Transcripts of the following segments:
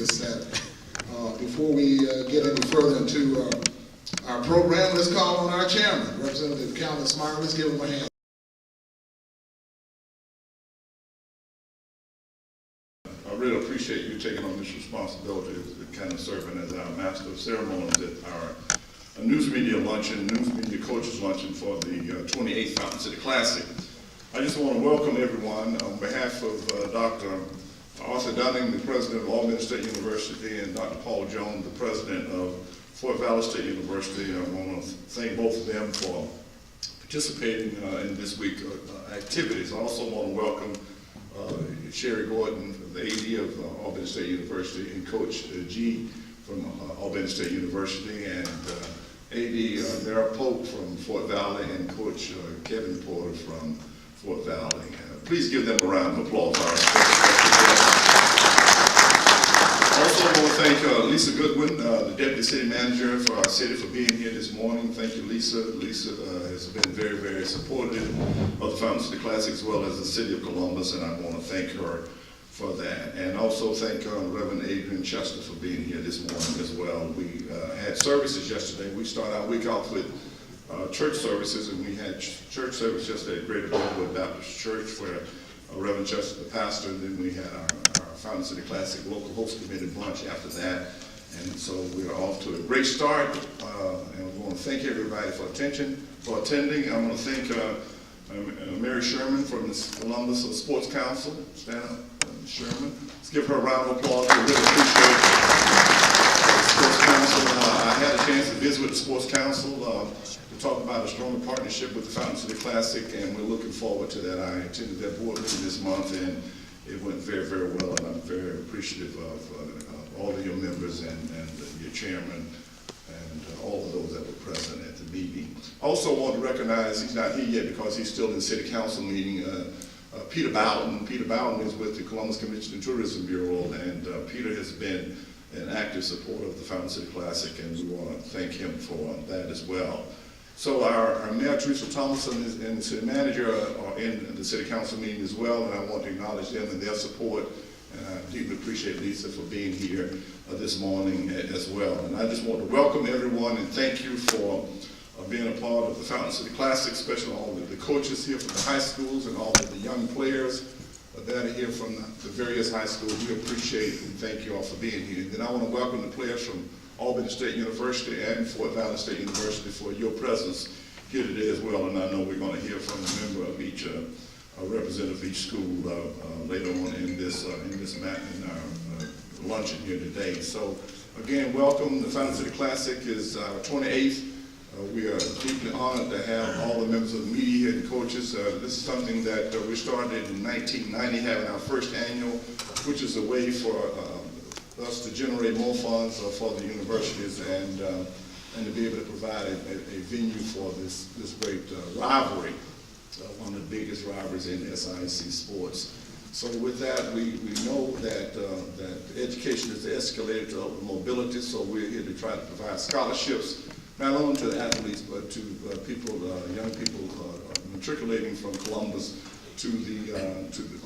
this Saturday. Before we get any further into our program, let's call on our chairman, Representative Calvin Smart. Let's give him a hand. I really appreciate you taking on this responsibility of kind of serving as our master of ceremonies at our news media luncheon, news media coaches luncheon for the 28th Fountain City Classic. I just want to welcome everyone on behalf of Dr. Arthur Dunning, the president of Albany State University, and Dr. Paul Jones, the president of Fort Valley State University. I want to thank both of them for participating in this week's activities. I also want to welcome Sherry Gordon, the AD of Albany State University, and Coach G from Albany State University, and AD Dara Pope from Fort Valley, and Coach Kevin Porter from Fort Valley. Please give them a round of applause. Also, I want to thank Lisa Goodwin, the Deputy City Manager for our city, for being here this morning. Thank you, Lisa. Lisa has been very, very supportive of the Fountain City Classic as well as the City of Columbus, and I want to thank her for that. And also thank Reverend Adrian Chester for being here this morning as well. We had services yesterday. We start our week off with church services, and we had church service yesterday at Greater Glenwood Baptist Church, where Reverend Chester, the pastor, and then we had our Fountain City Classic local host committee brunch after that. And so we're off to a great start, and we want to thank everybody for attending. I want to thank Mary Sherman from the Columbus Sports Council. Stand up, Sherman. Let's give her a round of applause. We really appreciate the Sports Council. I had a chance to visit with the Sports Council to talk about a stronger partnership with the Fountain City Classic, and we're looking forward to that. I attended their board meeting this month, and it went very, very well, and I'm very appreciative of all of your members and your chairman and all of those that were present at the meeting. I also want to recognize, he's not here yet because he's still in the City Council meeting, Peter Bowden. Peter Bowden is with the Columbus Convention and Tourism Bureau, and Peter has been an active supporter of the Fountain City Classic, and we want to thank him for that as well. So our Mayor Teresa Thomason and the city manager are in the City Council meeting as well, and I want to acknowledge them and their support. And I deeply appreciate Lisa for being here this morning as well. And I just want to welcome everyone and thank you for being a part of the Fountain City Classic, especially all of the coaches here from the high schools and all of the young players that are here from the various high schools. We appreciate and thank you all for being here. And then I want to welcome the players from Albany State University and Fort Valley State University for your presence here today as well. And I know we're going to hear from a member of each, a representative of each school later on in our luncheon here today. So again, welcome. The Fountain City Classic is our 28th. We are deeply honored to have all the members of the media and coaches. This is something that we started in 1990, having our first annual, which is a way for us to generate more funds for the universities and to be able to provide a venue for this great rivalry, one of the biggest rivalries in SIC sports. So with that, we know that education is the escalator to open mobility, so we're here to try to provide scholarships, not only to the athletes, but to people, young people matriculating from Columbus to the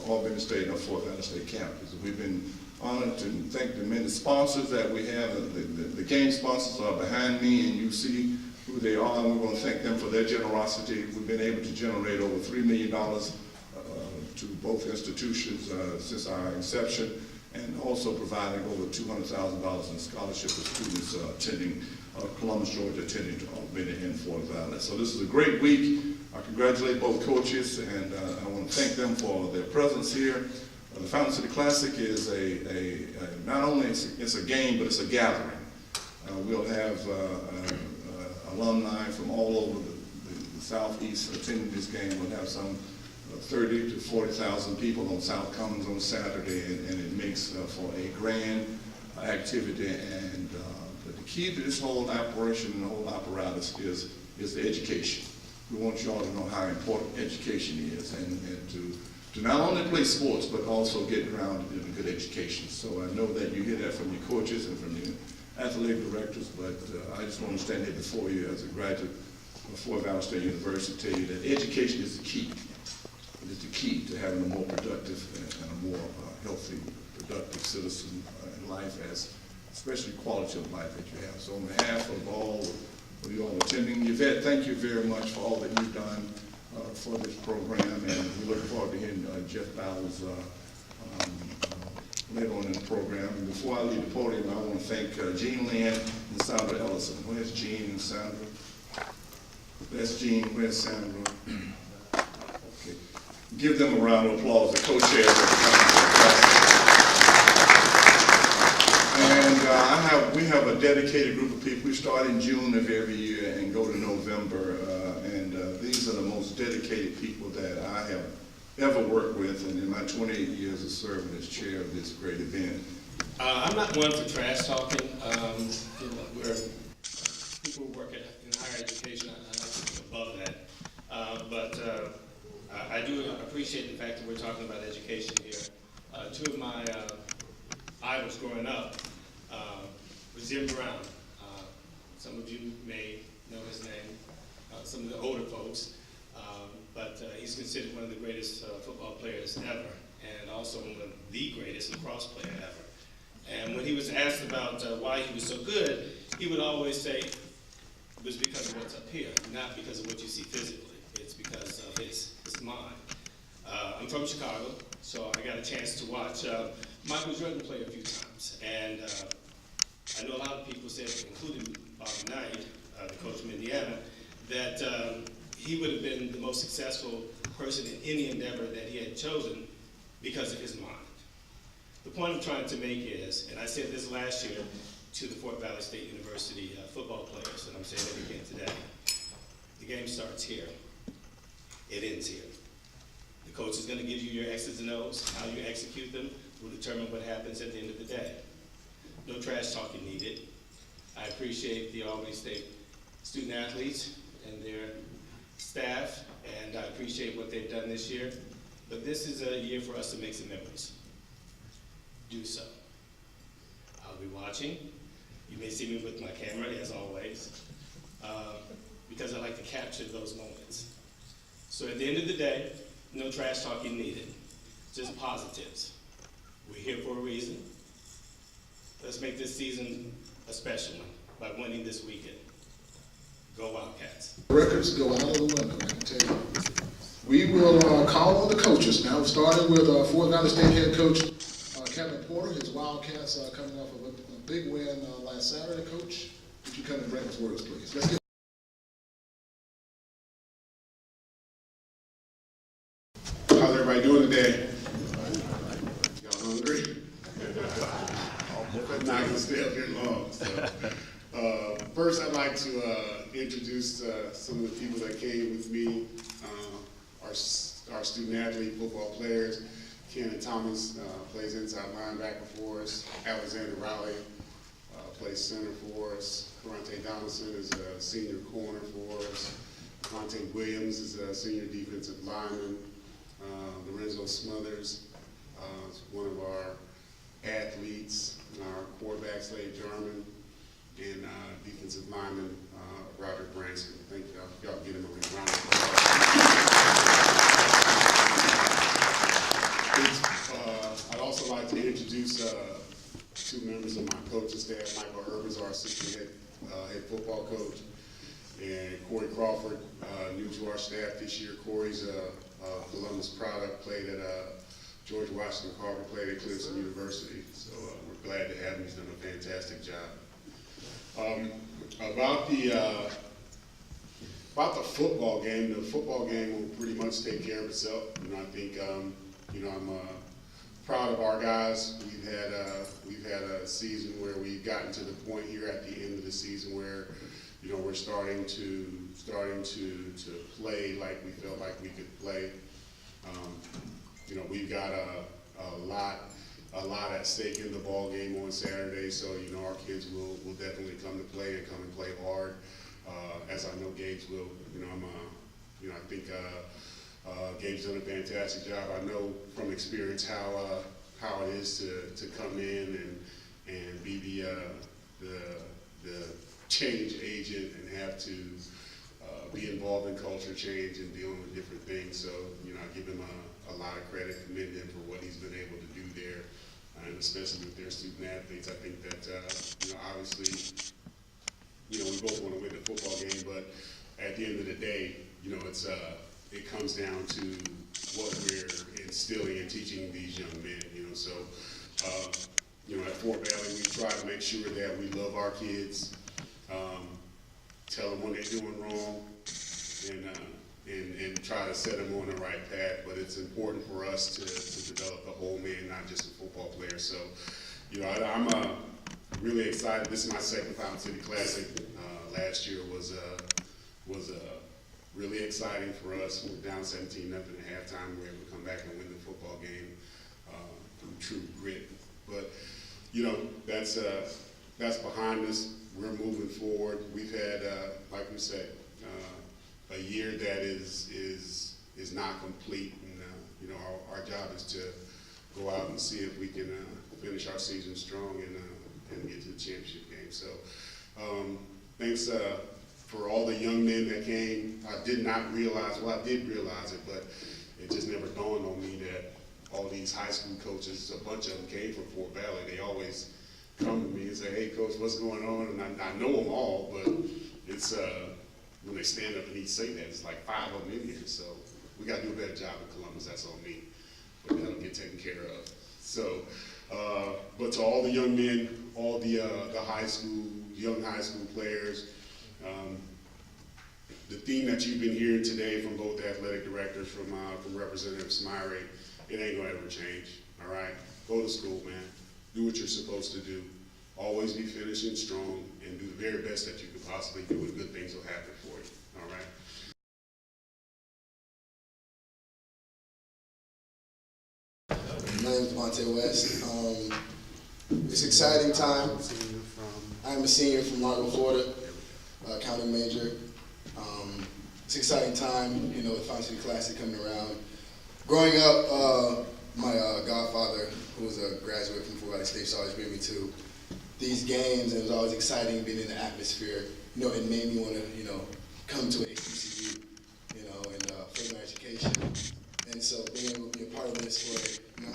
Albany State or Fort Valley State campus. We've been honored to thank the many sponsors that we have. The game sponsors are behind me, and you see who they are, and we want to thank them for their generosity. We've been able to generate over $3 million to both institutions since our inception, and also providing over $200,000 in scholarships for students attending Columbus, Georgia, attending to Albany and Fort Valley. So this is a great week. I congratulate both coaches, and I want to thank them for their presence here. The Fountain City Classic is not only it's a game, but it's a gathering. We'll have alumni from all over the Southeast attending this game. We'll have some 30 to 40,000 people on South Commons on Saturday, and it makes for a grand activity. And the key to this whole operation and the whole apparatus is the education. We want you all to know how important education is, and to not only play sports, but also get grounded in a good education. So I know that you hear that from your coaches and from your athletic directors, but I just want to stand here before you as a graduate of Fort Valley State University to tell you that education is the key. It is the key to having a more productive and a more healthy, productive citizen and of life as, especially quality of life that you have. So on behalf of all of you all attending, Yvette, thank you very much for all that you've done for this program, and we look forward to hearing Jeff Bowers later on in the program. And before I leave the podium, I want to thank Jean Lynn and Sandra Ellison. Where's Jean and Sandra? That's Jean. Where's Sandra? Okay. Give them a round of applause, the co-chairs of the conference. And we have a dedicated group of people. We start in June of every year and go to November. These are the most dedicated people that I have ever worked with, and in my 28 years of serving as chair of this great event. I'm not one for trash talking. We're people who work in higher education. I like to be above that. But I do appreciate the fact that we're talking about education here. Two of my idols growing up was Jim Brown. Some of you may know his name, some of the older folks. But he's considered one of the greatest football players ever, and also one of the greatest lacrosse player ever. And when he was asked about why he was so good, he would always say it was because of what's up here, not because of what you see physically. It's because of his mind. I'm from Chicago, so I got a chance to watch Michael Jordan play a few times. And I know a lot of people said, including Bob Knight, the coach from Indiana, that he would have been the most successful person in any endeavor that he had chosen because of his mind. The point I'm trying to make is, and I said this last year to the Fort Valley State University football players, and I'm saying it again today, the game starts here, it ends here. The coach is going to give you your X's and O's. How you execute them will determine what happens at the end of the day. No trash talking needed. I appreciate the Albany State student athletes and their staff, and I appreciate what they've done this year. But this is a year for us to make some memories. Do so. I'll be watching. You may see me with my camera, as always, because I like to capture those moments. So at the end of the day, no trash talking needed, just positives. We're here for a reason. Let's make this season a special one by winning this weekend. Go Wildcats. Records go out of the window, I can tell you. We will call on the coaches now, starting with Fort Valley State head coach Kevin Porter. His Wildcats coming off of a big win last Saturday. Coach, would you come and bring us words, please? Let's get How's everybody doing today? Y'all hungry? I'm not going to stay up here long. So. First, I'd like to introduce some of the people that came with me, our student athlete football players. Kenan Thomas plays inside linebacker for us. Alexander Raleigh plays center for us. Karante Donaldson is a senior corner for us. Monte Williams is a senior defensive lineman. Lorenzo Smothers is one of our athletes. Our quarterback, Slade Jarman, and defensive lineman, Roderick Branson. Thank y'all. Y'all get him a round of applause. I'd also like to introduce two members of my coaching staff. Michael Herb is our assistant head football coach, and Corey Crawford, new to our staff this year. Corey's a Columbus product, played at George Washington Carver, played at Clemson University. So we're glad to have him. He's done a fantastic job. About the football game, the football game will pretty much take care of itself. I think I'm proud of our guys. We've had a season where we've gotten to the point here at the end of the season where we're starting to play like we felt like we could play. We've got a lot at stake in the ball game on Saturday, so our kids will definitely come to play and come and play hard, as I know Gabe's will. I think Gabe's done a fantastic job. I know from experience how it is to come in and be the change agent and have to be involved in culture change and dealing with different things. So I give him a lot of credit, commend him for what he's been able to do there. and especially with their student athletes. I think that, obviously, we both want to win the football game, but at the end of the day, it comes down to what we're instilling and teaching these young men, So, at Fort Valley, we try to make sure that we love our kids, tell them when they're doing wrong, and try to set them on the right path. But it's important for us to develop the whole man, not just a football player. So, I'm really excited. This is my second Fountain City Classic. Last year was really exciting for us. We were down 17-0 at halftime. We were able to come back and win the football game through true grit. But that's behind us. We're moving forward. We've had, like we said, a year that is not complete, and our job is to go out and see if we can finish our season strong and get to the championship game. So, thanks for all the young men that came. I did not realize, well, I did realize it, but it just never dawned on me that all these high school coaches, a bunch of them came from Fort Valley. They always come to me and say, "Hey, Coach, what's going on?" And I know them all, but it's when they stand up and each say that, it's like 5 of them in here. So we got to do a better job in Columbus. That's on me, but that'll get taken care of. So, but to all the young men, all the young high school players, the theme that you've been hearing today from both athletic directors, from Representative Smyre, it ain't gonna ever change. All right, go to school, man. Do what you're supposed to do. Always be finishing strong and do the very best that you could possibly do, and good things will happen for you. All right. My name is Monte West. It's an exciting time. I'm a senior from Largo, Florida, accounting major. It's an exciting time, the Fountain City Classic coming around. Growing up, my godfather, who was a graduate from Fort Valley State, always bring me to these games, and it was always exciting being in the atmosphere. It made me want to, come to an HBCU, and further my education. And so being able to be a part of this for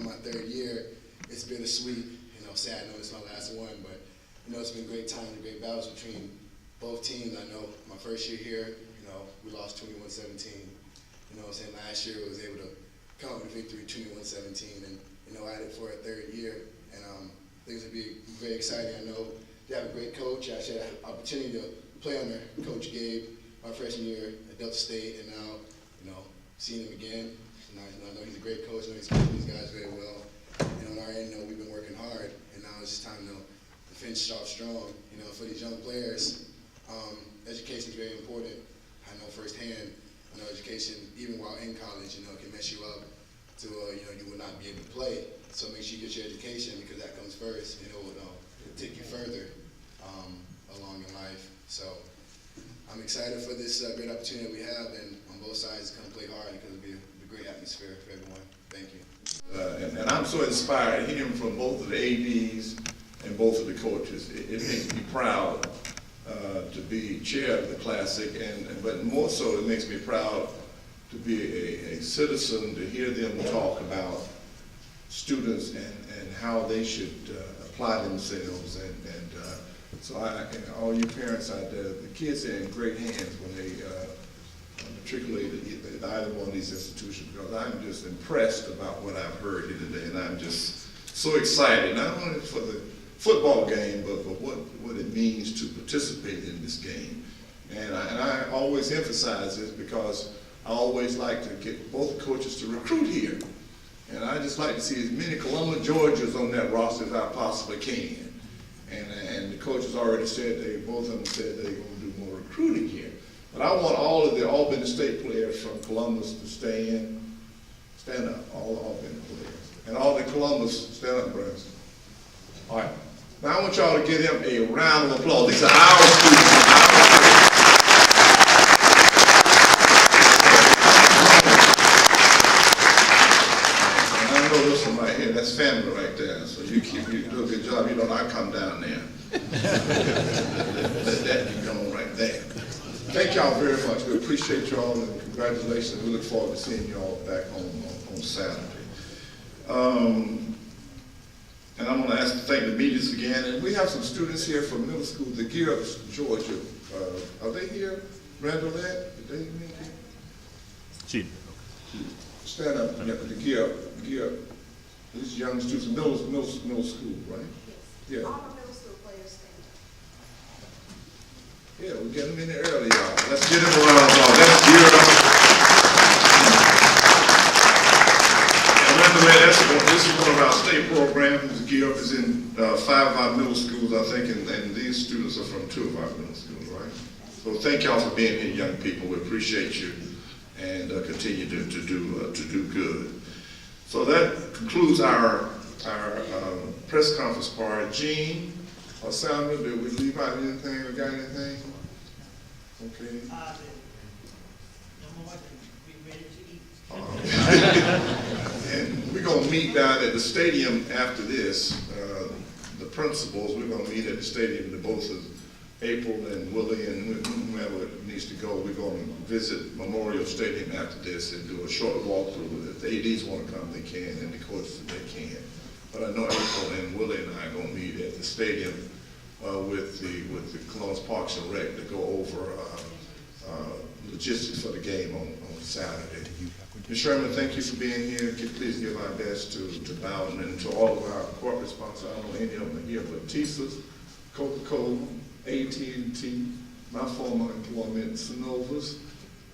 my 3rd year, it's bittersweet. Sad, I know it's my last one, but it's been great times and great battles between both teams. I know my first year here, we lost 21-17. Last year I was able to come up with a victory 21-17, and I had it for a 3rd year, and things will be very exciting. I know they have a great coach. I actually had an opportunity to play under Coach Gabe my freshman year at Delta State, and now seeing him again. I know he's a great coach. I know he's coaching these guys very well. On our end, we've been working hard, and now it's just time to finish off strong. For these young players, education is very important. I know firsthand. Education, even while in college, can mess you up to you will not be able to play. So make sure you get your education, because that comes first, and it will take you further along in life. So I'm excited for this great opportunity that we have, and on both sides, come play hard, because it'll be a great atmosphere for everyone. Thank you. And I'm so inspired hearing from both of the ADs and both of the coaches. It makes me proud to be chair of the Classic, but more so it makes me proud to be a citizen, to hear them talk about students and how they should apply themselves. So all you parents out there, the kids are in great hands when they matriculate at either one of these institutions, because I'm just impressed about what I've heard here today, and I'm just so excited, not only for the football game, but for what it means to participate in this game. And I always emphasize this because I always like to get both coaches to recruit here. And I just like to see as many Columbus Georgians on that roster as I possibly can. And the coaches already said, both of them said they're going to do more recruiting here. But I want all of the Albany State players from Columbus to stand up, all the Albany players. And all the Columbus, stand up, brothers. All right. Now I want y'all to give him a round of applause. These are our students. And I know this one right here, that's family right there. So you do a good job. You don't come down there. Let that be going right there. Thank y'all very much. We appreciate y'all, and congratulations. We look forward to seeing y'all back on Saturday. And I want to thank the medians again. And we have some students here from middle school, the Gear Up Georgia. Are they here? Randallette? Did they make it? She. Stand up, the Gear Up. These young students, middle school, right? Yeah. All the middle school players stand up. Yeah, we're getting them in there early, y'all. Let's get them around, y'all. That's Gear Up. This is one of our state programs. Gear Up is in 5 of our middle schools, I think, and these students are from 2 of our middle schools, right? So thank y'all for being here, young people. We appreciate you, and continue to do good. So that concludes our press conference part. Jean or Sandra, did we leave out anything or got anything? Okay. No more than be ready to eat. And we're going to meet down at the stadium after this. The principals, we're going to meet at the stadium, both of April and Willie and whomever needs to go. We're going to visit Memorial Stadium after this and do a short walkthrough. If the ADs want to come, they can, and the coaches, they can. But I know April and Willie and I are going to meet at the stadium with the Columbus Parks and Rec to go over logistics for the game on Saturday. Ms. Sherman, thank you for being here. Please give our best to Bowden and to all of our corporate sponsors. I don't know any of them here, but TISA's, Coca-Cola, AT&T, my former employment, Synovus,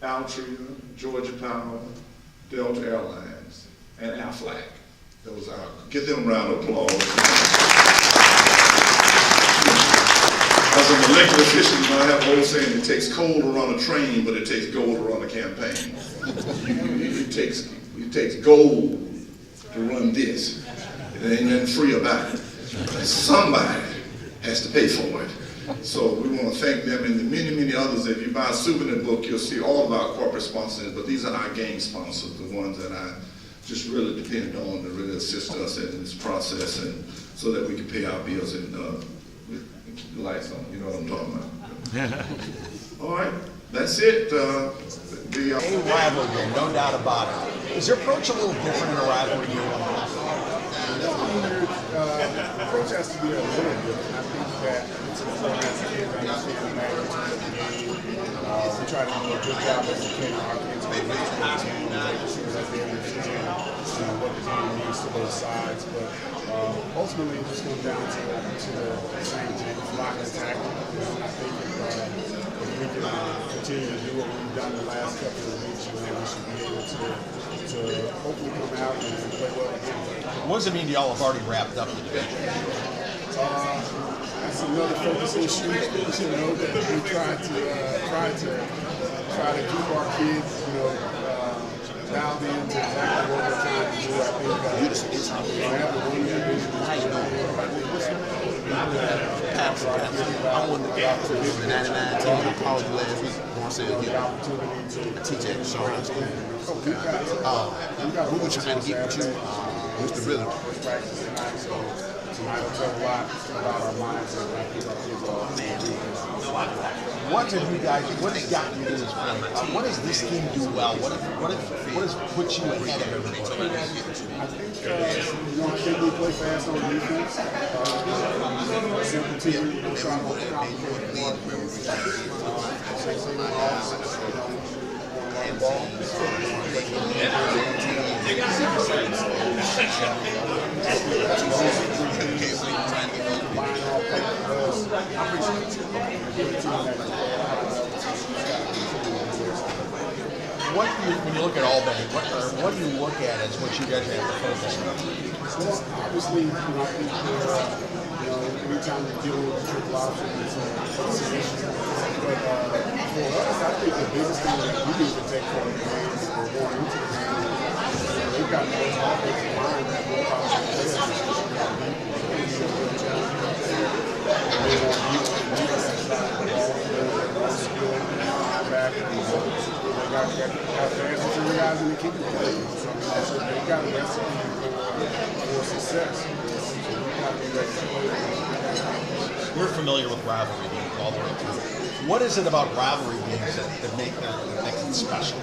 Altria, Georgia Power, Delta Airlines, and Aflac. Those are, give them a round of applause. As a molecular physicist, I have an old saying, it takes coal to run a train, but it takes gold to run a campaign. It takes gold to run this. There ain't nothing free about it. Somebody has to pay for it. So we want to thank them and the many, many others. If you buy a souvenir book, you'll see all of our corporate sponsors, but these are our game sponsors, the ones that I just really depend on to really assist us in this process, and so that we can pay our bills and keep the lights on. You know what I'm talking about. All right, that's it. A rivalry game, no doubt about it. Is your approach a little different in a rivalry game? The approach has to be a little different. I think that it's important as kids understand the magnitude of the game. We try to do a good job as a kid. Our kids are really trying to make sure that they understand what the game means to both sides. But ultimately, it just comes down to the same thing, block and tackle. I think if we can continue to do what we've done the last couple of weeks, then we should be able to hopefully come out and play well again. What does it mean y'all have already wrapped up the division? That's another focus issue. You know, that we try to keep our kids, dialed into exactly what we're trying to do. I think we have a winning division. I won the game for the 99 team. I called you last week. I teach at Shaw High School. We were trying to get with you, Mr. Rhythm. Tonight will tell a lot about our minds and our kids What have you guys? What has gotten you to this point? What does this team do well? What has put you ahead of everybody? I think we play fast on defense. Simple team, trying to complicate When you look at Albany, what do you look at as what you guys have to focus on? Well, obviously, I think anytime you deal with triple options, it's an issue. But for us, I think the biggest thing that we need to take from the game is we're going into the game. They've got more offensive line that more positive players. They want you to beat us inside the ball. They're skill, back, and they got fast and guys in the kicking play. So they've got a recipe for success. We're familiar with rivalry games all the way through. What is it about rivalry games that makes it special?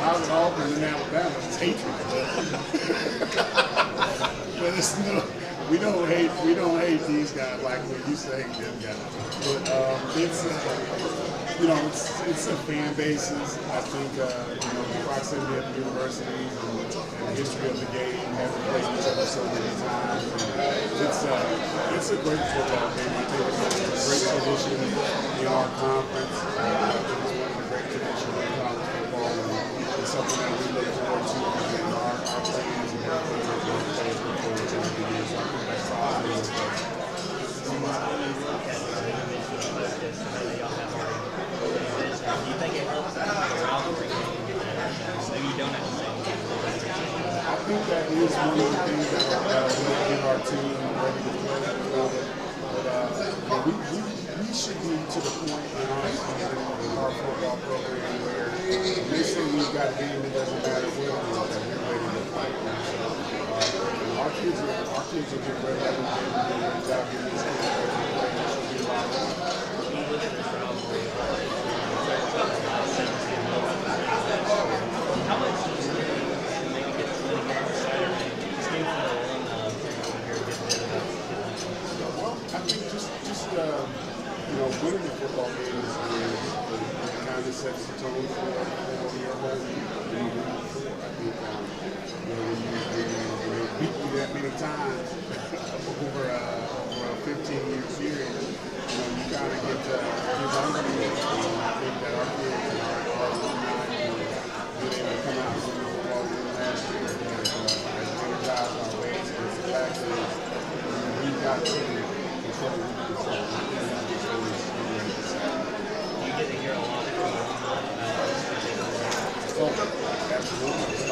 I was Auburn in Alabama, it's hatred. But it's no, we don't hate these guys like we used to hate them guys. But it's a fan basis. I think the proximity of the universities and the history of the game, having played each other so many times. It's a great football game. I think it's a great tradition in our conference. I think it's one of the great traditions in college football, and it's something that we look forward to. And our fans and our players look forward to every year. So I think that's Do you think it helps that your rivalry game, so you don't have to say I think that is one of the things that will get our team ready to play. But we should be to the point in our football program where we say we've got a game that doesn't matter what it is, that we're ready to fight. Our kids are getting ready to do a great job getting these kids ready to play. It should be a lot of fun. how much do you think maybe get to the game Saturday? This game for the alumni here Well, I think just winning the football game is kind of sets the tone for the other. I think when you beat you that many times over a 15-year period, you kind of get hungry. I think that our kids and our alumni being able to come out and win the football game last year has energized our ways. And the fact is, we've got to control what we control. You get to hear a lot from Oh, absolutely.